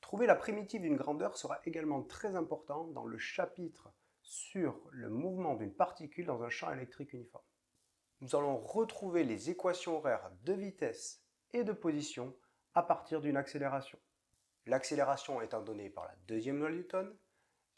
Trouver la primitive d'une grandeur sera également très important dans le chapitre sur le mouvement d'une particule dans un champ électrique uniforme. Nous allons retrouver les équations horaires de vitesse et de position à partir d'une accélération. L'accélération étant donnée par la deuxième loi de Newton,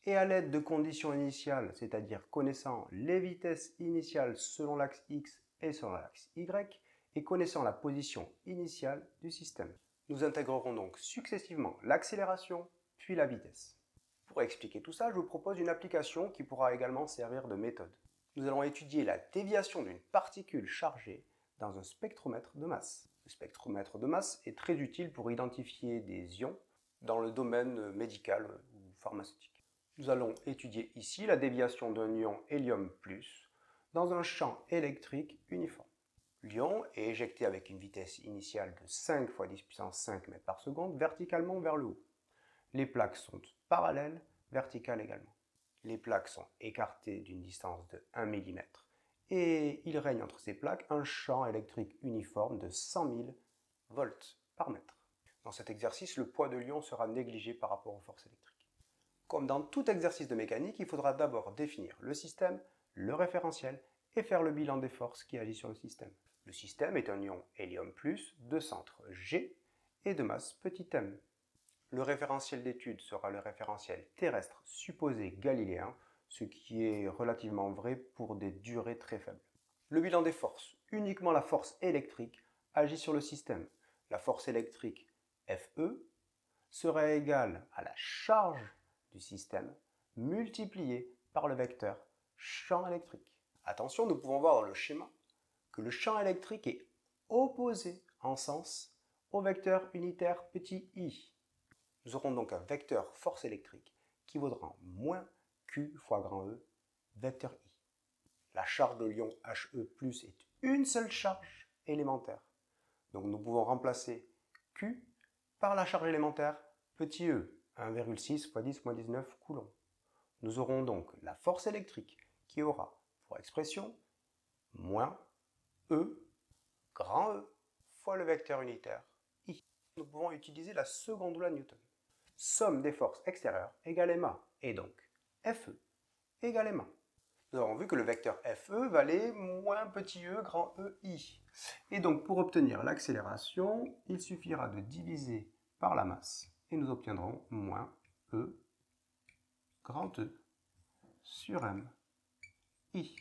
et à l'aide de conditions initiales, c'est-à-dire connaissant les vitesses initiales selon l'axe X et selon l'axe Y, et connaissant la position initiale du système. Nous intégrerons donc successivement l'accélération, puis la vitesse. Pour expliquer tout ça, je vous propose une application qui pourra également servir de méthode. Nous allons étudier la déviation d'une particule chargée dans un spectromètre de masse. Le spectromètre de masse est très utile pour identifier des ions dans le domaine médical ou pharmaceutique. Nous allons étudier ici la déviation d'un ion hélium+, dans un champ électrique uniforme. L'ion est éjecté avec une vitesse initiale de 5 × 10 puissance 5 mètres par seconde verticalement vers le haut. Les plaques sont parallèles, verticales également. Les plaques sont écartées d'une distance de 1 mm et il règne entre ces plaques un champ électrique uniforme de 100 000 volts par mètre. Dans cet exercice, le poids de l'ion sera négligé par rapport aux forces électriques. Comme dans tout exercice de mécanique, il faudra d'abord définir le système, le référentiel et faire le bilan des forces qui agissent sur le système. Le système est un ion hélium+, de centre G et de masse petit m. Le référentiel d'étude sera le référentiel terrestre supposé galiléen, ce qui est relativement vrai pour des durées très faibles. Le bilan des forces. Uniquement la force électrique agit sur le système. La force électrique Fe serait égale à la charge du système multiplié par le vecteur champ électrique. Attention, nous pouvons voir dans le schéma que le champ électrique est opposé en sens au vecteur unitaire petit i. Nous aurons donc un vecteur force électrique qui vaudra moins Q fois grand E vecteur i. La charge de l'ion He+ est une seule charge élémentaire. Donc nous pouvons remplacer Q par la charge élémentaire petit e, 1,6 × 10⁻19 coulombs. Nous aurons donc la force électrique qui aura pour expression moins E grand E fois le vecteur unitaire I. Nous pouvons utiliser la seconde loi de Newton. Somme des forces extérieures égale ma, et donc Fe égale ma. Nous avons vu que le vecteur Fe valait moins petit e grand EI. Et donc pour obtenir l'accélération, il suffira de diviser par la masse. Et nous obtiendrons moins E grand E sur m I.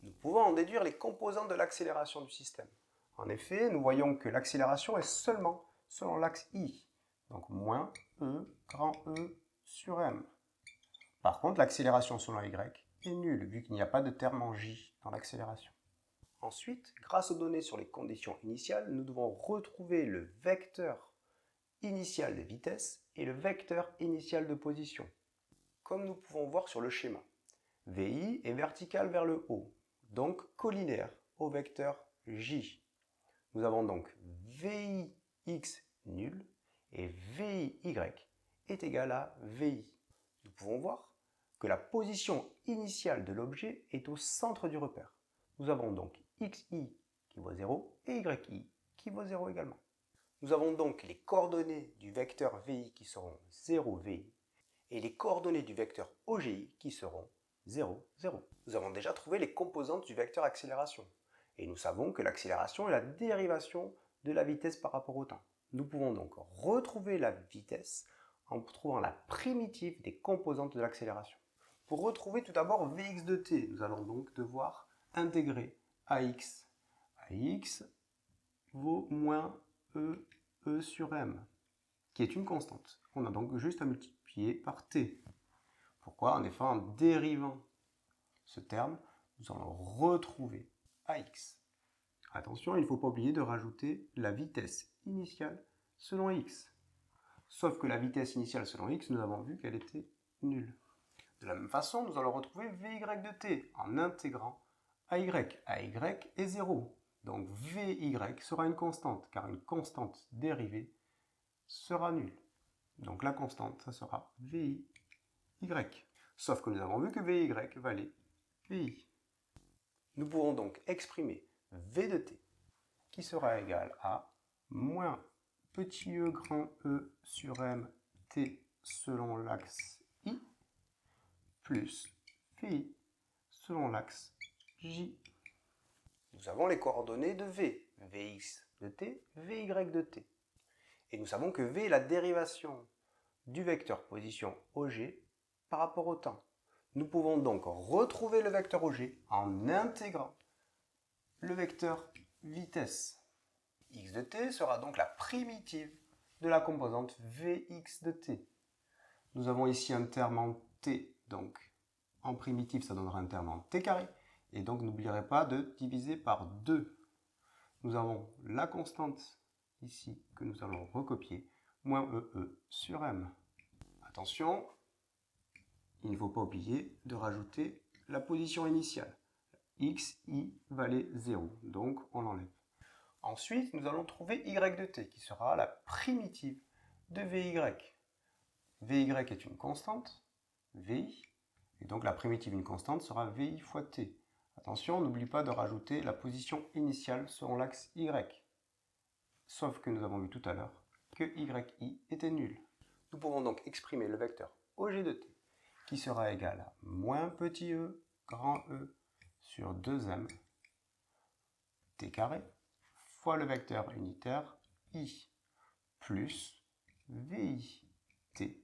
Nous pouvons en déduire les composantes de l'accélération du système. En effet, nous voyons que l'accélération est seulement selon l'axe I. Donc moins E grand E sur m. Par contre, l'accélération selon Y est nulle, vu qu'il n'y a pas de terme en J dans l'accélération. Ensuite, grâce aux données sur les conditions initiales, nous devons retrouver le vecteur initial de vitesse et le vecteur initial de position. Comme nous pouvons voir sur le schéma, VI est vertical vers le haut, donc collinéaire au vecteur J. Nous avons donc VIX nul et VIY est égal à VI. Nous pouvons voir que la position initiale de l'objet est au centre du repère. Nous avons donc XI qui vaut 0 et YI qui vaut 0 également. Nous avons donc les coordonnées du vecteur VI qui seront 0, VI et les coordonnées du vecteur OGI qui seront 0, 0. Nous avons déjà trouvé les composantes du vecteur accélération. Et nous savons que l'accélération est la dérivation de la vitesse par rapport au temps. Nous pouvons donc retrouver la vitesse en trouvant la primitive des composantes de l'accélération. Pour retrouver tout d'abord Vx de t, nous allons donc devoir intégrer AX. AX vaut moins E sur m, qui est une constante. On a donc juste à multiplier par t. Pourquoi? En effet, en dérivant ce terme, nous allons retrouver AX. Attention, il ne faut pas oublier de rajouter la vitesse initiale selon x. Sauf que la vitesse initiale selon x, nous avons vu qu'elle était nulle. De la même façon, nous allons retrouver Vy de t en intégrant AY. AY est 0. Donc Vy sera une constante, car une constante dérivée sera nulle. Donc la constante, ça sera Vy. Sauf que nous avons vu que Vy valait Vi. Nous pouvons donc exprimer V de t qui sera égal à moins petit e grand E sur m t selon l'axe I plus VI selon l'axe J. Nous avons les coordonnées de V, Vx de t, Vy de t. Et nous savons que V est la dérivation du vecteur position OG par rapport au temps. Nous pouvons donc retrouver le vecteur OG en intégrant le vecteur vitesse. X de t sera donc la primitive de la composante Vx de t. Nous avons ici un terme en t, donc en primitive ça donnera un terme en t carré, et donc n'oublierez pas de diviser par 2. Nous avons la constante ici que nous allons recopier, moins EE sur M. Attention, il ne faut pas oublier de rajouter la position initiale. X, Y valait 0, donc on l'enlève. Ensuite, nous allons trouver Y de t, qui sera la primitive de Vy. Vy est une constante, Vi, et donc la primitive d'une constante sera Vi fois t. Attention, n'oublie pas de rajouter la position initiale selon l'axe Y. Sauf que nous avons vu tout à l'heure que Yi était nul. Nous pouvons donc exprimer le vecteur OG de t, qui sera égal à moins petit e, grand E, sur 2m, t carré, fois le vecteur unitaire I, plus VI t,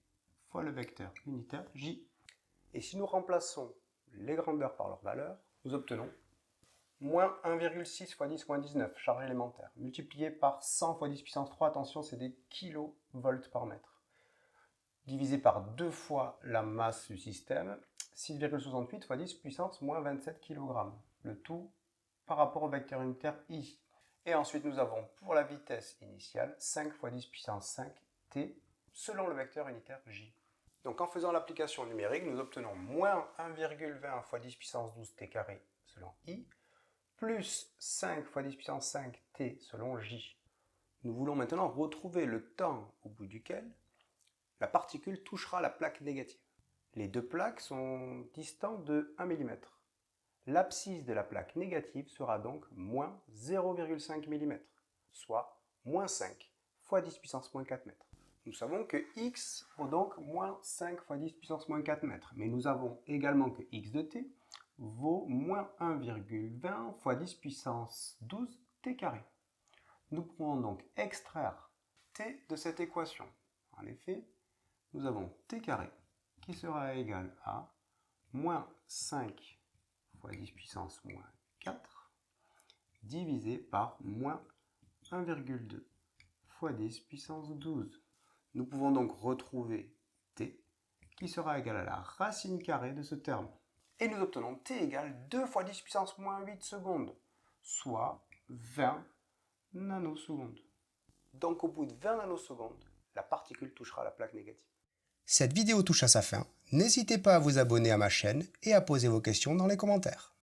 fois le vecteur unitaire J. Et si nous remplaçons les grandeurs par leurs valeurs, nous obtenons moins 1,6 fois 10 moins 19, charge élémentaire, multiplié par 100 fois 10 puissance 3, attention c'est des kilovolts par mètre, divisé par 2 fois la masse du système, 6,68 fois 10 puissance moins 27 kg, le tout par rapport au vecteur unitaire I. Et ensuite nous avons pour la vitesse initiale 5 fois 10 puissance 5 t selon le vecteur unitaire J. Donc en faisant l'application numérique, nous obtenons moins 1,20 fois 10 puissance 12 t carré selon I, plus 5 fois 10 puissance 5 t selon J. Nous voulons maintenant retrouver le temps au bout duquel la particule touchera la plaque négative. Les deux plaques sont distantes de 1 mm. L'abscisse de la plaque négative sera donc moins 0,5 mm, soit moins 5 fois 10 puissance moins 4 mètres. Nous savons que x vaut donc moins 5 fois 10 puissance moins 4 mètres, mais nous avons également que x de t vaut moins 1,20 fois 10 puissance 12 t carré. Nous pouvons donc extraire t de cette équation. En effet, nous avons t carré qui sera égal à moins 5 fois 10 puissance moins 4 divisé par moins 1,2 fois 10 puissance 12. Nous pouvons donc retrouver t qui sera égal à la racine carrée de ce terme. Et nous obtenons t égale 2 fois 10 puissance moins 8 secondes, soit 20 nanosecondes. Donc au bout de 20 nanosecondes, la particule touchera la plaque négative. Cette vidéo touche à sa fin. N'hésitez pas à vous abonner à ma chaîne et à poser vos questions dans les commentaires.